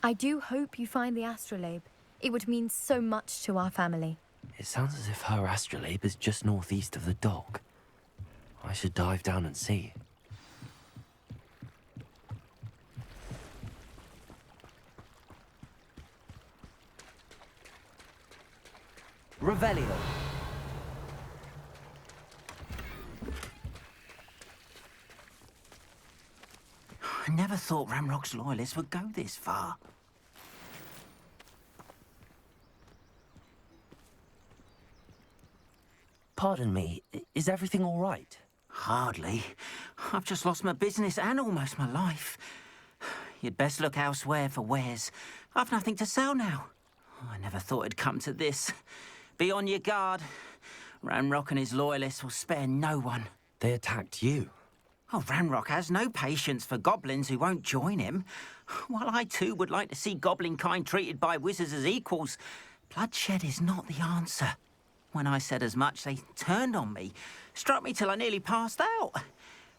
I do hope you find the astrolabe. It would mean so much to our family. It sounds as if her astrolabe is just northeast of the dock. I should dive down and see. Revelio. I never thought Ranrock's loyalists would go this far. Pardon me, is everything all right? Hardly. I've just lost my business and almost my life. You'd best look elsewhere for wares. I've nothing to sell now. I never thought it'd come to this. Be on your guard. Ranrock and his loyalists will spare no one. They attacked you. Oh, Ranrock has no patience for goblins who won't join him. While I too would like to see goblin kind treated by wizards as equals, bloodshed is not the answer. When I said as much, they turned on me, struck me till I nearly passed out.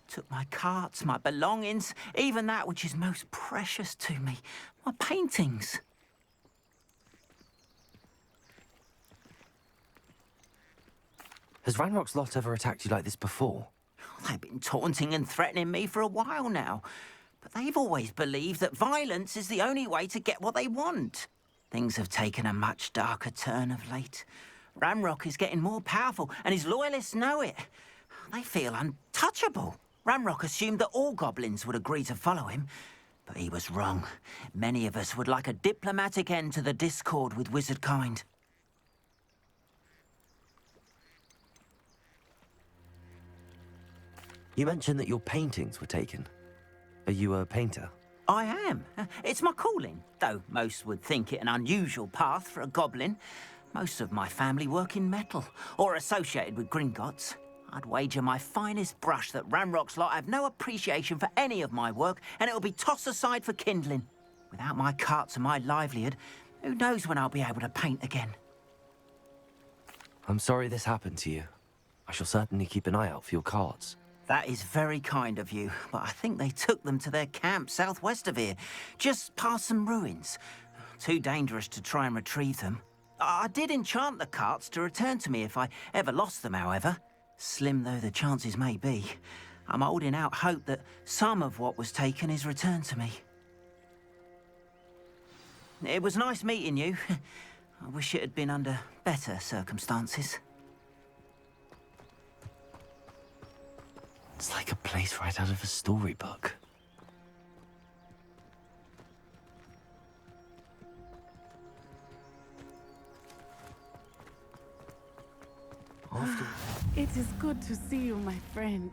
Took my carts, my belongings, even that which is most precious to me, my paintings. Has Ranrock's lot ever attacked you like this before? They've been taunting and threatening me for a while now, but they've always believed that violence is the only way to get what they want. Things have taken a much darker turn of late. Ranrock is getting more powerful, and his loyalists know it. They feel untouchable. Ranrock assumed that all goblins would agree to follow him, but he was wrong. Many of us would like a diplomatic end to the discord with wizard kind. You mentioned that your paintings were taken. Are you a painter? I am. It's my calling, though most would think it an unusual path for a goblin. Most of my family work in metal, or associated with Gringotts. I'd wager my finest brush that Ranrock's lot have no appreciation for any of my work, and it'll be tossed aside for kindling. Without my carts and my livelihood, who knows when I'll be able to paint again. I'm sorry this happened to you. I shall certainly keep an eye out for your carts. That is very kind of you, but I think they took them to their camp southwest of here, just past some ruins. Too dangerous to try and retrieve them. I did enchant the carts to return to me if I ever lost them, however. Slim though the chances may be, I'm holding out hope that some of what was taken is returned to me. It was nice meeting you. I wish it had been under better circumstances. It's like a place right out of a storybook. It is good to see you, my friend.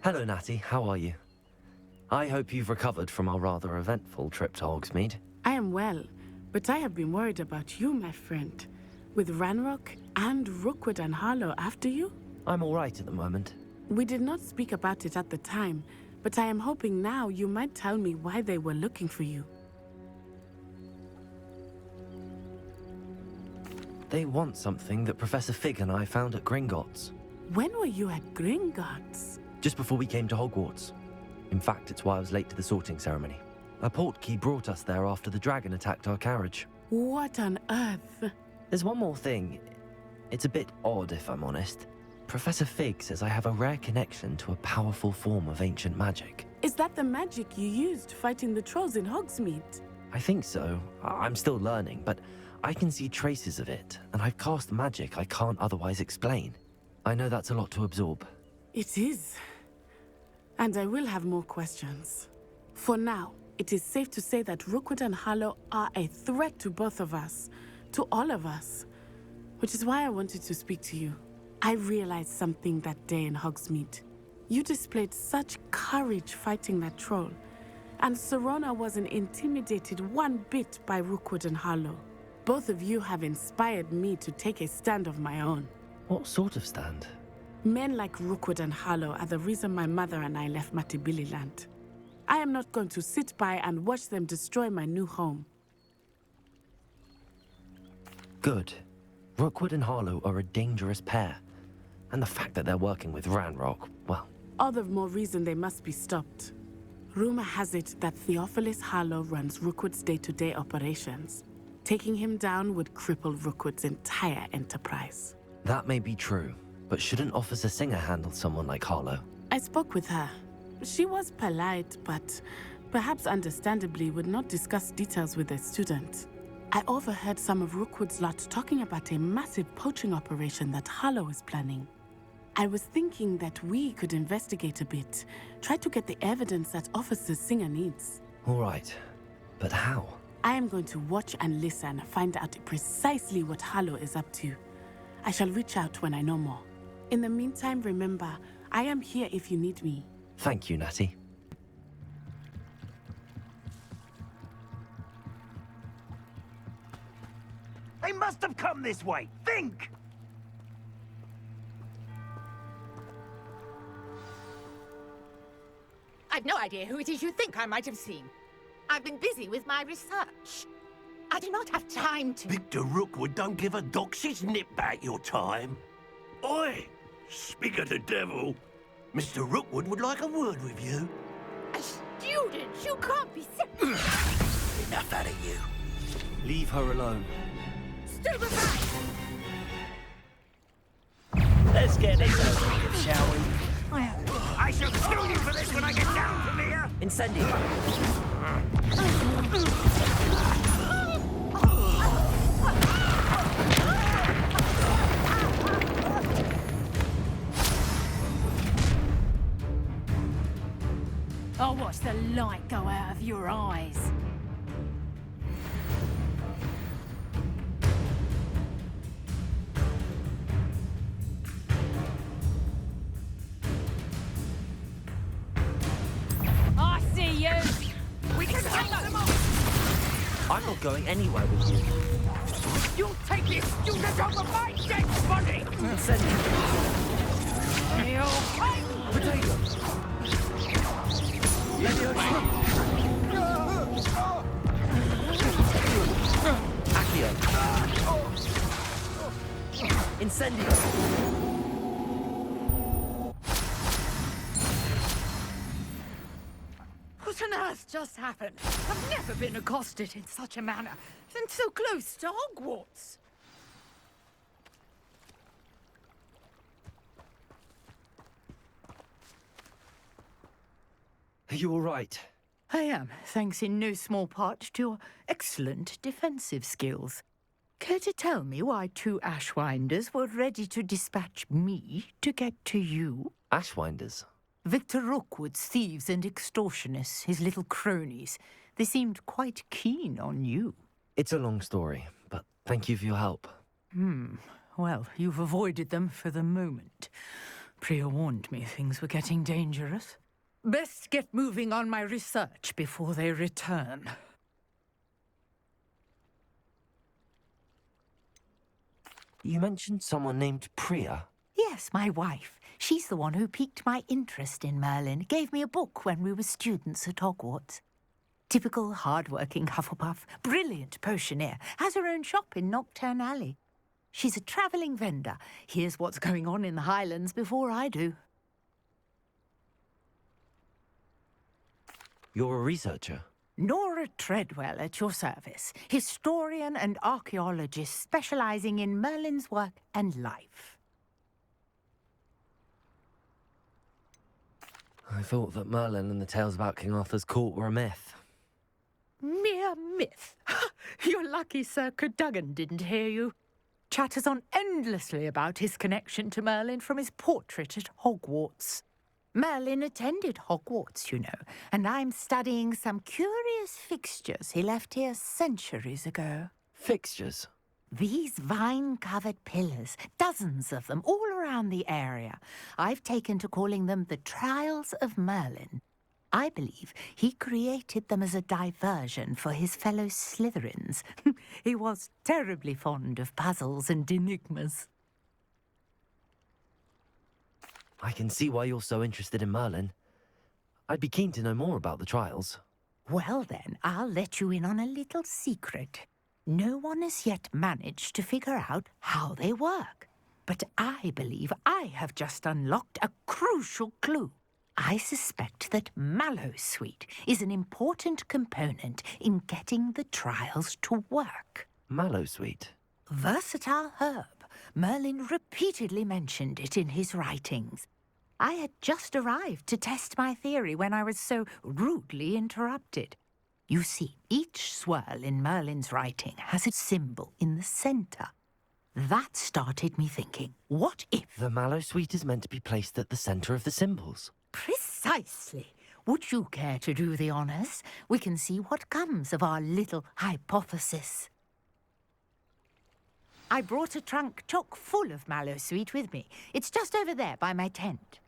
Hello, Natty. How are you? I hope you've recovered from our rather eventful trip to Hogsmeade. I am well, but I have been worried about you, my friend. With Ranrock and Rookwood and Harlow after you? I'm all right at the moment. We did not speak about it at the time, but I am hoping now you might tell me why they were looking for you. They want something that Professor Fig and I found at Gringotts. When were you at Gringotts? Just before we came to Hogwarts. In fact, it's why I was late to the sorting ceremony. A portkey brought us there after the dragon attacked our carriage. What on earth? There's one more thing. It's a bit odd, if I'm honest. Professor Fig says I have a rare connection to a powerful form of ancient magic. Is that the magic you used fighting the trolls in Hogsmeade? I think so. I'm still learning, but I can see traces of it, and I've cast magic I can't otherwise explain. I know that's a lot to absorb. It is. And I will have more questions. For now, it is safe to say that Rookwood and Harlow are a threat to both of us. To all of us. Which is why I wanted to speak to you. I realized something that day in Hogsmeade. You displayed such courage fighting that troll. And Serona wasn't intimidated one bit by Rookwood and Harlow. Both of you have inspired me to take a stand of my own. What sort of stand? Men like Rookwood and Harlow are the reason my mother and I left Matabeleland. I am not going to sit by and watch them destroy my new home. Good. Rookwood and Harlow are a dangerous pair. And the fact that they're working with Ranrock, well... All the more reason they must be stopped. Rumor has it that Theophilus Harlow runs Rookwood's day-to-day operations. Taking him down would cripple Rookwood's entire enterprise. That may be true, but shouldn't Officer Singer handle someone like Harlow? I spoke with her. She was polite, but perhaps understandably would not discuss details with a student. I overheard some of Rookwood's lot talking about a massive poaching operation that Harlow is planning. I was thinking that we could investigate a bit, try to get the evidence that Officer Singer needs. All right, but how? I am going to watch and listen, find out precisely what Harlow is up to. I shall reach out when I know more. In the meantime, remember, I am here if you need me. Thank you, Natty. They must have come this way. Think! I've no idea who it is you think I might have seen. I've been busy with my research. I do not have time to... Victor Rookwood don't give a doxy's nip back your time. Oi! Speak of the devil. Mr. Rookwood would like a word with you. A student? You can't be serious. Enough out of you. Leave her alone. Stand aside! Let's get this over with, shall we? I shall kill you for this when I get down from here! Incendio! I'll watch the light go out of your eyes. I see you! We can hang them up! I'm not going anywhere with you. You'll take this student over my dead body! Incendio! You okay? Potato! Accio! Incendio! What on earth just happened? I've never been accosted in such a manner, and so close to Hogwarts. Are you all right? I am, thanks in no small part to your excellent defensive skills. Care to tell me why two Ashwinders were ready to dispatch me to get to you? Ashwinders? Victor Rookwood's thieves and extortionists, his little cronies. They seemed quite keen on you. It's a long story, but thank you for your help. Well, you've avoided them for the moment. Priya warned me things were getting dangerous. Best get moving on my research before they return. You mentioned someone named Priya. Yes, my wife. She's the one who piqued my interest in Merlin, gave me a book when we were students at Hogwarts. Typical hard-working Hufflepuff, brilliant potioneer, has her own shop in Knockturn Alley. She's a travelling vendor, hears what's going on in the Highlands before I do. You're a researcher? Nora Treadwell at your service, historian and archaeologist specialising in Merlin's work and life. I thought that Merlin and the tales about King Arthur's court were a myth. Mere myth. You're lucky Sir Cadogan didn't hear you. Chatters on endlessly about his connection to Merlin from his portrait at Hogwarts. Merlin attended Hogwarts, you know, and I'm studying some curious fixtures he left here centuries ago. Fixtures? These vine-covered pillars, dozens of them, all around the area. I've taken to calling them the Trials of Merlin. I believe he created them as a diversion for his fellow Slytherins. He was terribly fond of puzzles and enigmas. I can see why you're so interested in Merlin. I'd be keen to know more about the trials. Well then, I'll let you in on a little secret. No one has yet managed to figure out how they work. But I believe I have just unlocked a crucial clue. I suspect that mallowsweet is an important component in getting the trials to work. Mallowsweet. Versatile herb. Merlin repeatedly mentioned it in his writings. I had just arrived to test my theory when I was so rudely interrupted. You see, each swirl in Merlin's writing has a symbol in the center. That started me thinking, what if... The mallowsweet is meant to be placed at the center of the symbols. Precisely. Would you care to do the honors? We can see what comes of our little hypothesis. I brought a trunk chock full of mallowsweet with me. It's just over there by my tent.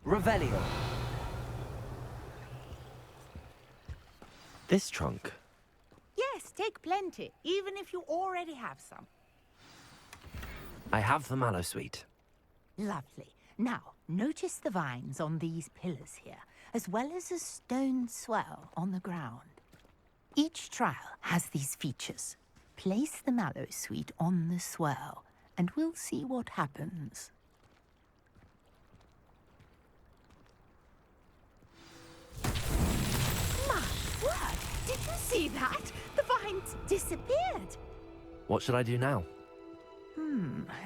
Revelio. This trunk. Yes, take plenty, even if you already have some. I have the mallowsweet. Lovely. Now, notice the vines on these pillars here, as well as a stone swell on the ground. Each trial has these features. Place the mallowsweet on the swell, and we'll see what happens. My word! Did you see that? The vines disappeared. What should I do now?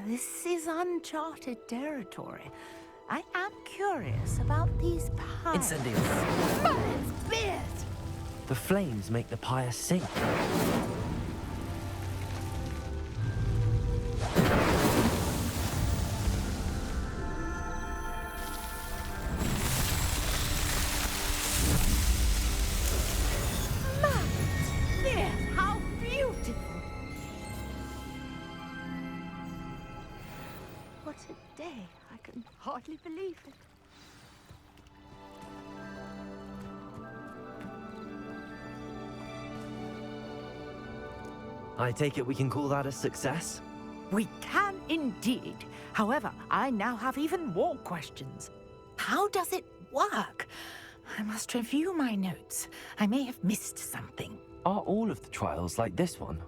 This is uncharted territory. I am curious about these pies. Incendio. Merlin's beard! The flames make the pyre sink. Merlin's beard! How beautiful! What a day. I can hardly believe it. I take it we can call that a success? We can indeed. However, I now have even more questions. How does it work? I must review my notes. I may have missed something. Are all of the trials like this one?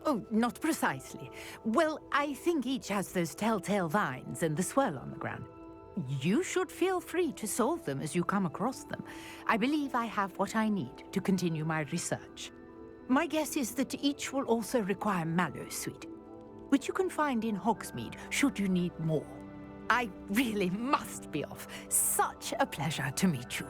Oh, not precisely. Well, I think each has those telltale vines and the swirl on the ground. You should feel free to solve them as you come across them. I believe I have what I need to continue my research. My guess is that each will also require mallowsweet, which you can find in Hogsmeade should you need more. I really must be off. Such a pleasure to meet you.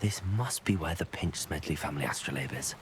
This must be where the Pinch Smedley family astrolabe is.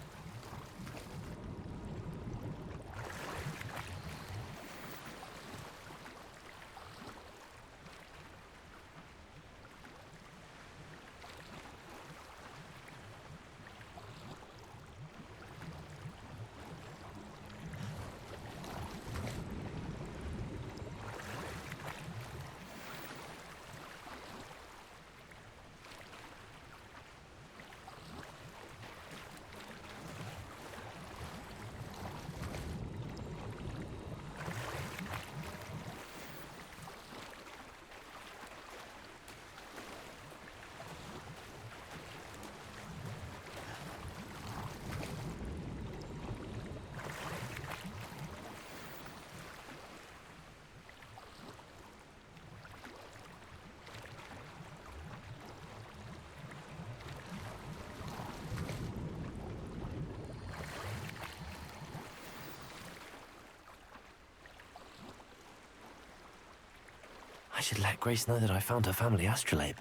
I should let Grace know that I found her family astrolabe.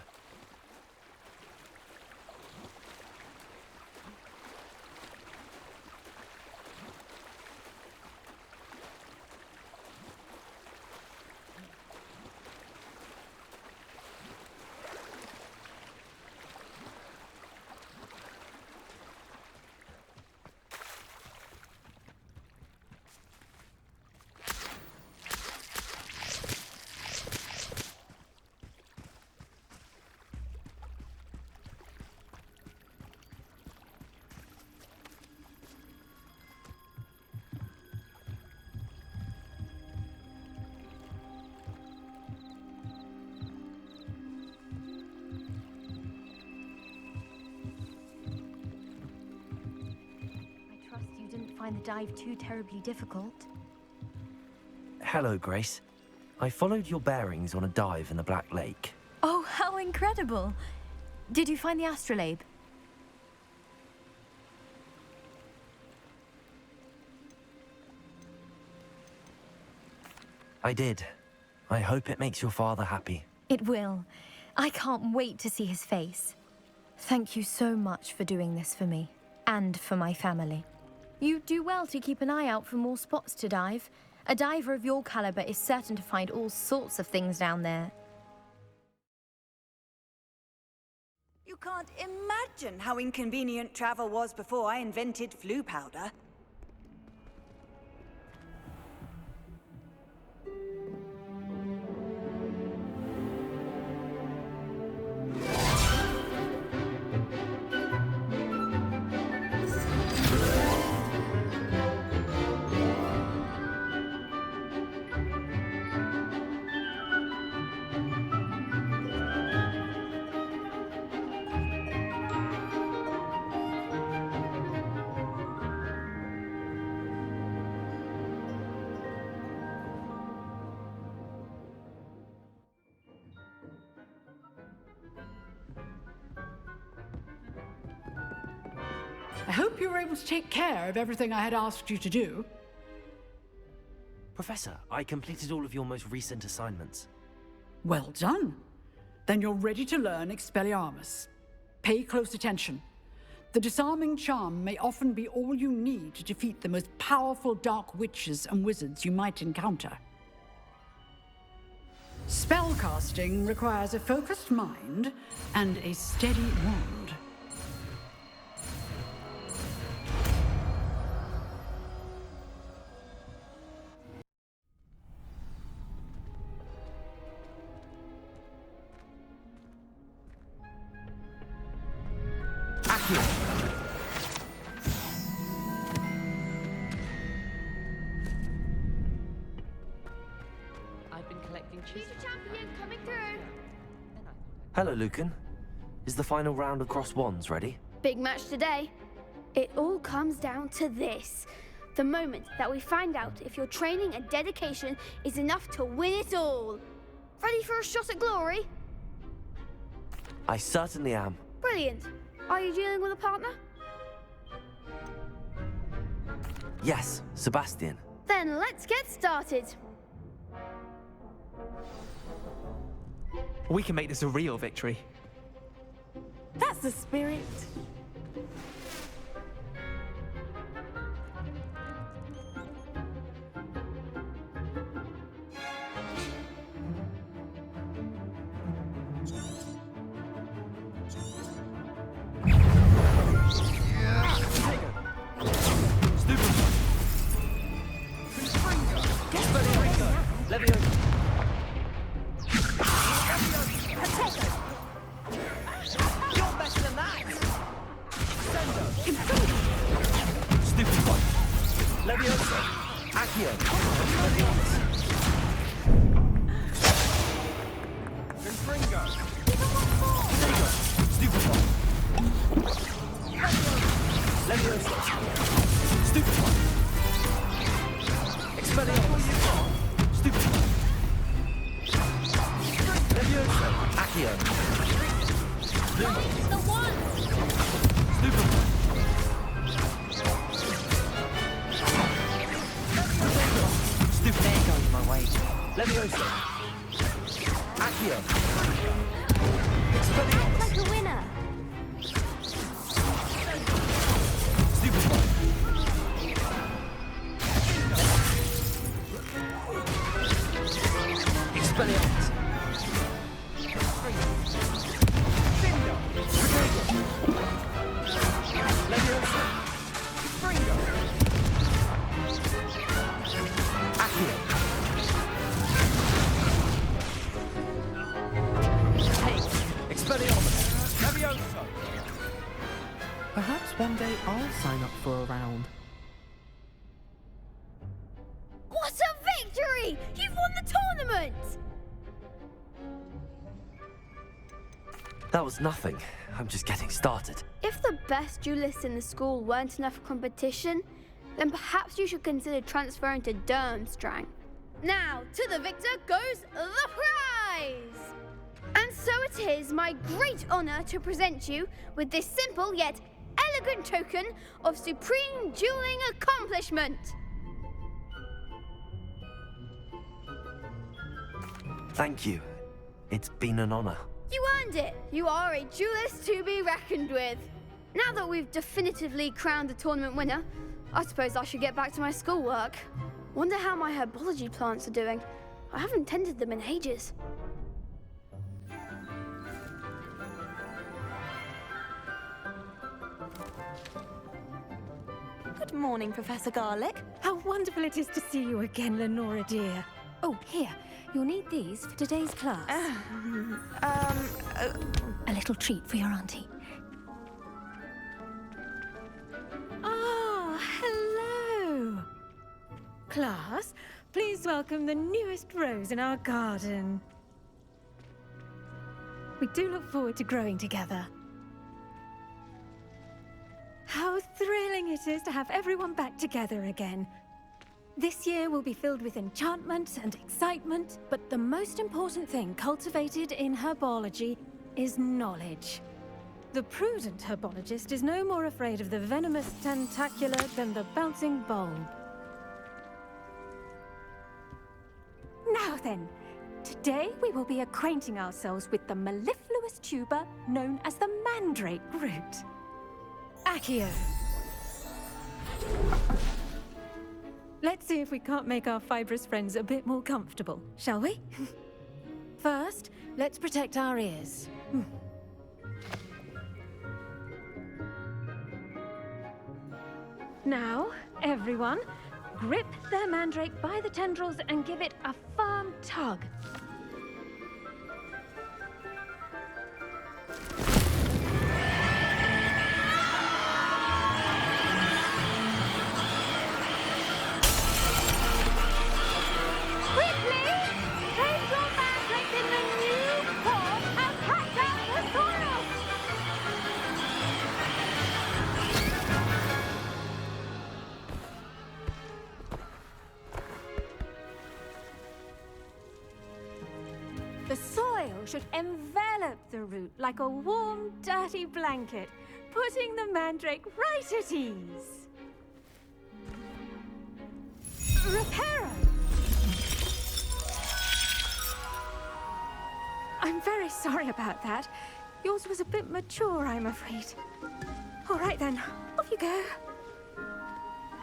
find the dive too terribly difficult. Hello, Grace. I followed your bearings on a dive in the Black Lake. Oh, how incredible! Did you find the astrolabe? I did. I hope it makes your father happy. It will. I can't wait to see his face. Thank you so much for doing this for me, and for my family. You do well to keep an eye out for more spots to dive. A diver of your caliber is certain to find all sorts of things down there. You can't imagine how inconvenient travel was before I invented flu powder. I hope you were able to take care of everything I had asked you to do. Professor, I completed all of your most recent assignments. Well done. Then you're ready to learn Expelliarmus. Pay close attention. The disarming charm may often be all you need to defeat the most powerful dark witches and wizards you might encounter. Spellcasting requires a focused mind and a steady wand. I've been collecting cheese. Future champion coming through. Hello, Lucan. Is the final round of cross wands ready? Big match today. It all comes down to this. The moment that we find out if your training and dedication is enough to win it all. Ready for a shot at glory? I certainly am. Brilliant. Are you dealing with a partner? Yes, Sebastian. Then let's get started. We can make this a real victory. That's the spirit. Like a winner. Perhaps one day I'll sign up for a round. What a victory! You've won the tournament! That was nothing. I'm just getting started. If the best duelists in the school weren't enough competition, then perhaps you should consider transferring to Durmstrang. Now, to the victor goes the prize! And so it is my great honor to present you with this simple yet elegant token of supreme dueling accomplishment. Thank you. It's been an honor. You earned it. You are a duelist to be reckoned with. Now that we've definitively crowned the tournament winner, I suppose I should get back to my schoolwork. Wonder how my herbology plants are doing. I haven't tended them in ages. Good morning, Professor Garlick. How wonderful it is to see you again, Lenora dear. Oh, here. You'll need these for today's class. A little treat for your auntie. Ah, hello. Class, please welcome the newest rose in our garden. We do look forward to growing together. How thrilling it is to have everyone back together again. This year will be filled with enchantment and excitement, but the most important thing cultivated in herbology is knowledge. The prudent herbologist is no more afraid of the venomous tentacula than the bouncing bulb. Now then, today we will be acquainting ourselves with the mellifluous tuber known as the mandrake root. Accio. Let's see if we can't make our fibrous friends a bit more comfortable, shall we? First, let's protect our ears. Now, everyone, grip their mandrake by the tendrils and give it a firm tug. The soil should envelop the root like a warm, dirty blanket, putting the mandrake right at ease. Reparo! I'm very sorry about that. Yours was a bit mature, I'm afraid. All right then, off you go.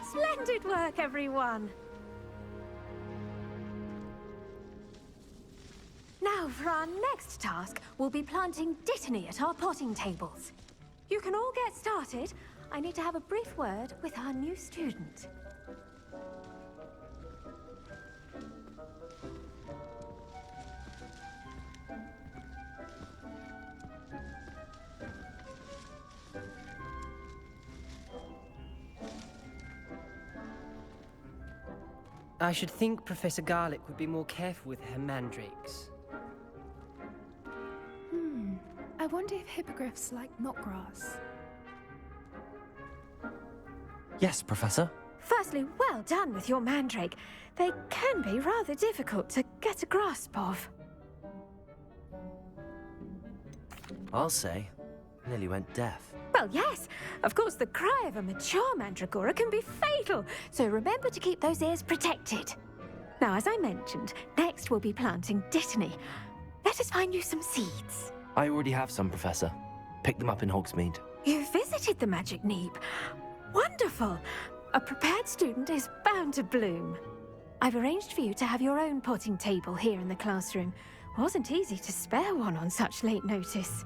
Splendid work, everyone. Now, for our next task, we'll be planting dittany at our potting tables. You can all get started. I need to have a brief word with our new student. I should think Professor Garlick would be more careful with her mandrakes. I wonder if hippogriffs like knotgrass. Yes, Professor. Firstly, well done with your mandrake. They can be rather difficult to get a grasp of. I'll say. Nearly went deaf. Well, yes. Of course, the cry of a mature mandragora can be fatal, so remember to keep those ears protected. Now, as I mentioned, next we'll be planting dittany. Let us find you some seeds. I already have some, Professor. Picked them up in Hogsmeade. You visited the Magic Neep. Wonderful! A prepared student is bound to bloom. I've arranged for you to have your own potting table here in the classroom. Wasn't easy to spare one on such late notice.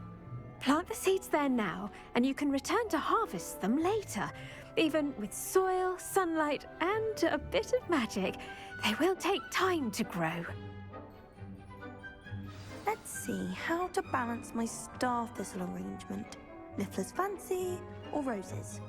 Plant the seeds there now, and you can return to harvest them later. Even with soil, sunlight, and a bit of magic, they will take time to grow. Let's see how to balance my star thistle arrangement. Niffler's fancy or roses?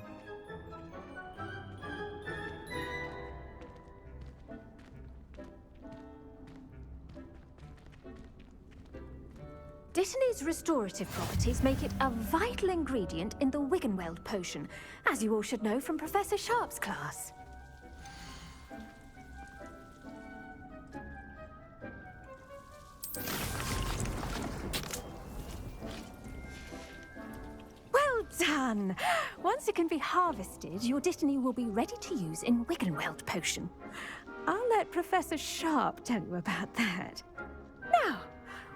Dittany's restorative properties make it a vital ingredient in the Wiggenweld potion, as you all should know from Professor Sharp's class. done. Once it can be harvested, your Dittany will be ready to use in Wiggenweld potion. I'll let Professor Sharp tell you about that. Now,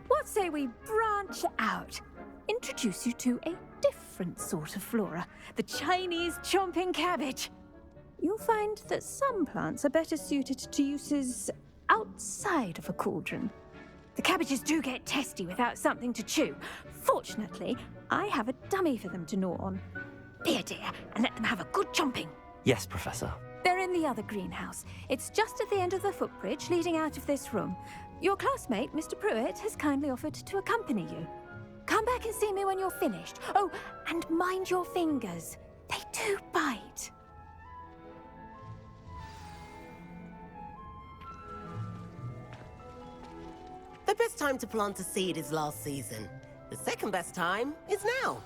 what say we branch out? Introduce you to a different sort of flora, the Chinese chomping cabbage. You'll find that some plants are better suited to uses outside of a cauldron. The cabbages do get testy without something to chew. Fortunately, I have a dummy for them to gnaw on. Be a dear and let them have a good chomping. Yes, Professor. They're in the other greenhouse. It's just at the end of the footbridge leading out of this room. Your classmate, Mr. Pruitt, has kindly offered to accompany you. Come back and see me when you're finished. Oh, and mind your fingers. They do bite. The best time to plant a seed is last season. The second best time is now.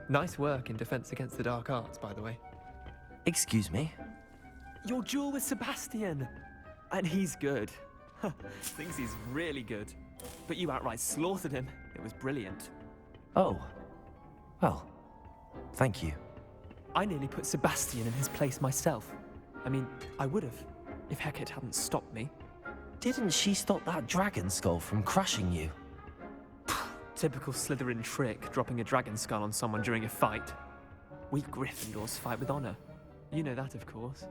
Nice work in Defense Against the Dark Arts, by the way. Excuse me? Your duel with Sebastian! And he's good. Thinks he's really good. But you outright slaughtered him. It was brilliant. Oh. Well, thank you. I nearly put Sebastian in his place myself. I mean, I would have, if Hecate hadn't stopped me. Didn't she stop that dragon skull from crushing you? Typical Slytherin trick, dropping a dragon skull on someone during a fight. We Gryffindors fight with honor. You know that, of course.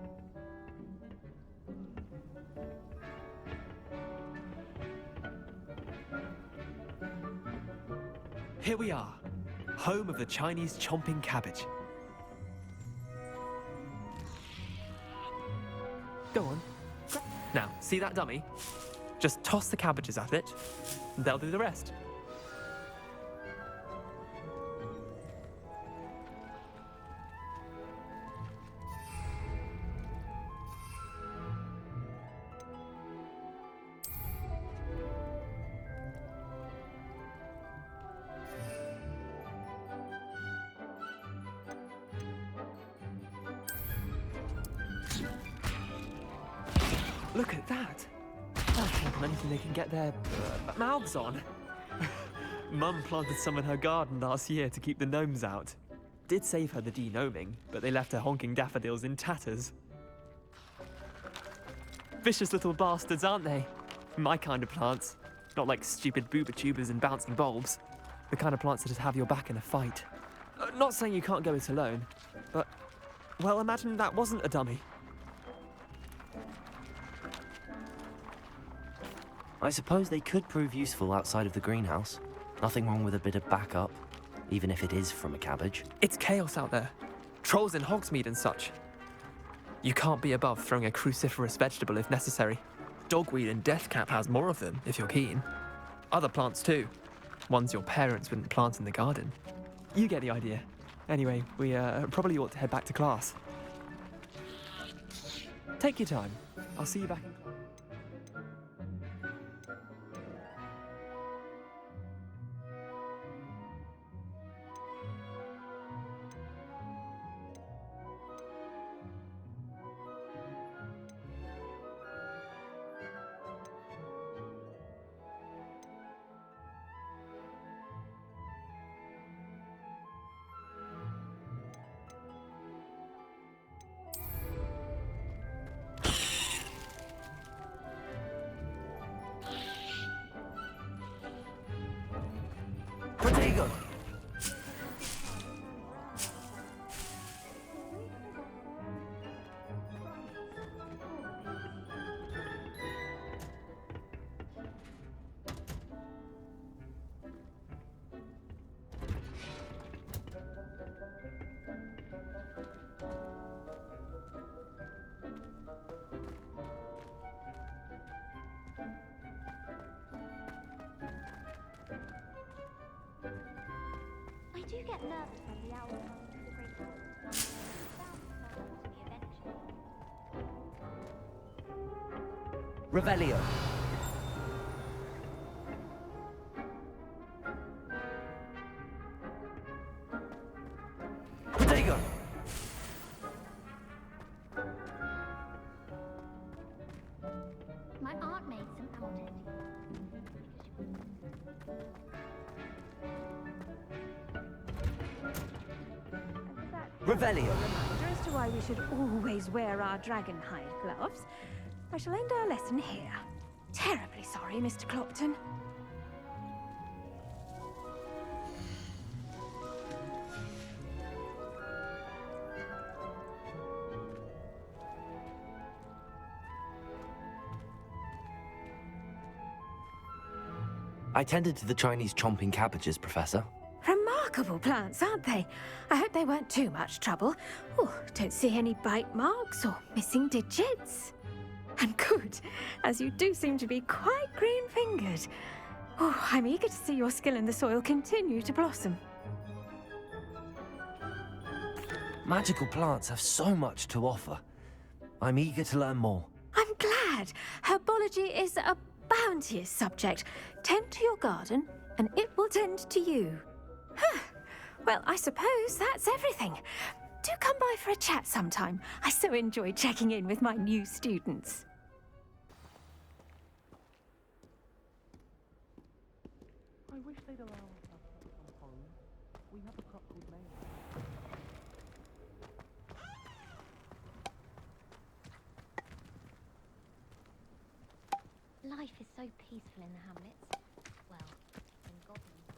Here we are, home of the Chinese chomping cabbage. Go on. Now, see that dummy? Just toss the cabbages at it, and they'll do the rest. Look at that! I can't believe anything they can get their mouths on. Mum planted some in her garden last year to keep the gnomes out. Did save her the de-gnoming, but they left her honking daffodils in tatters. Vicious little bastards, aren't they? My kind of plants. Not like stupid booba tubers and bouncing bulbs. The kind of plants that'd have your back in a fight. Not saying you can't go it alone, but, well, imagine that wasn't a dummy. I suppose they could prove useful outside of the greenhouse. Nothing wrong with a bit of backup, even if it is from a cabbage. It's chaos out there. Trolls in Hogsmeade and such. You can't be above throwing a cruciferous vegetable if necessary. Dogweed and deathcap has more of them, if you're keen. Other plants too. Ones your parents wouldn't plant in the garden. You get the idea. Anyway, we probably ought to head back to class. Take your time. I'll see you back in class. Protego! I do get nervous when the owl comes to the great hall. Bound to turn out to be adventure. Revelio. Protego. My aunt made some out. Revelio. Reminder as to why we should always wear our dragon hide gloves. I shall end our lesson here. Terribly sorry, Mr. Clopton. I tended to the Chinese chomping cabbages, Professor. Remarkable plants, aren't they? I hope they weren't too much trouble. Oh, don't see any bite marks or missing digits. And good, as you do seem to be quite green-fingered. Oh, I'm eager to see your skill in the soil continue to blossom. Magical plants have so much to offer. I'm eager to learn more. I'm glad. Herbology is a bounteous subject. Tend to your garden, and it will tend to you. Huh. Well, I suppose that's everything. Do come by for a chat sometime. I so enjoy checking in with my new students. I wish they'd allow us to come home. We have a crop called May. Life is so peaceful in the hamlets. Well, in goblins.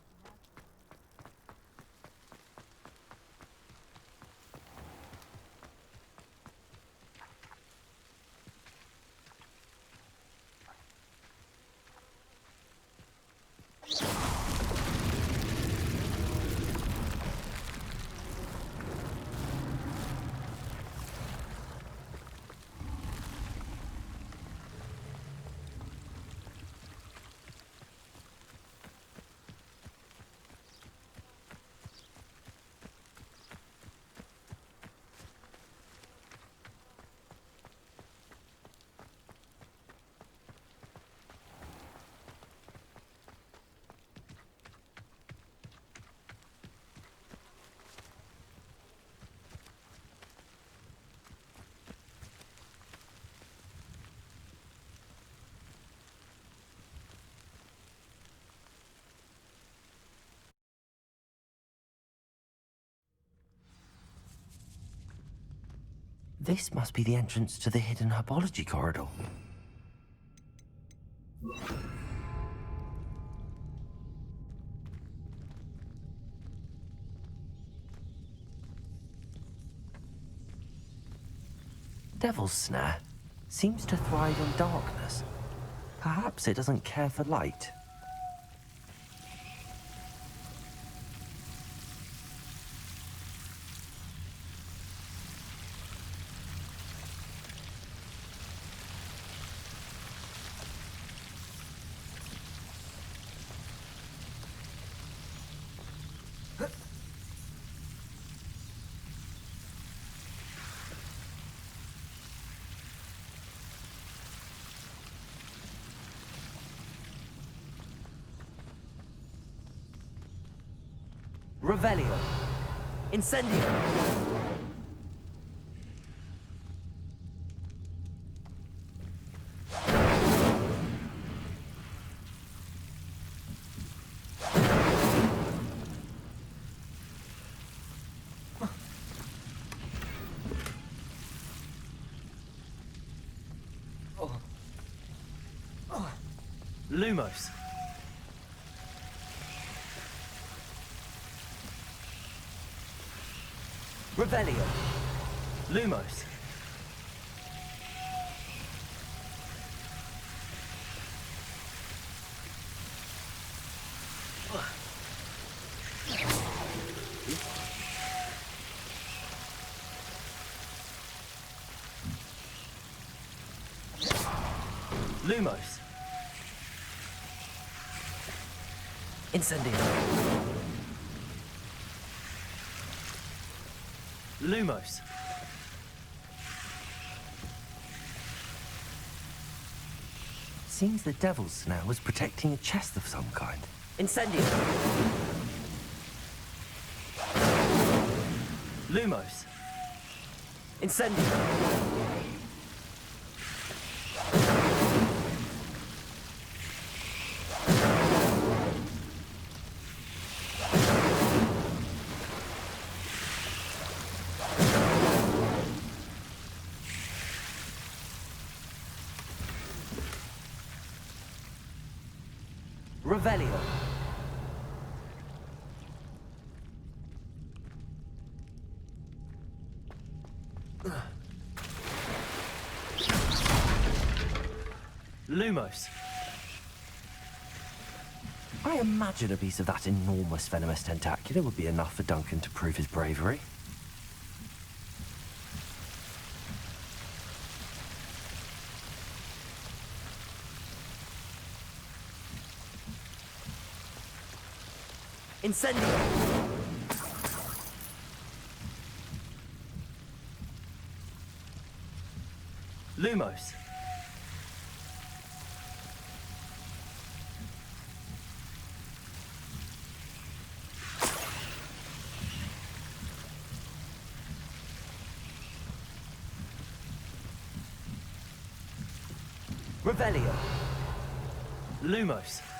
This must be the entrance to the hidden Herbology corridor. Devil's Snare seems to thrive in darkness. Perhaps it doesn't care for light. Revelio. Incendio. Lumos. Revelio. Lumos. Lumos. Incendio. Lumos. seems the devil's snare was protecting a chest of some kind. Incendio. Lumos. Incendio. Revelio. Lumos. I imagine a piece of that enormous venomous tentacula would be enough for Duncan to prove his bravery. Incendio. Lumos. Revelio. Lumos.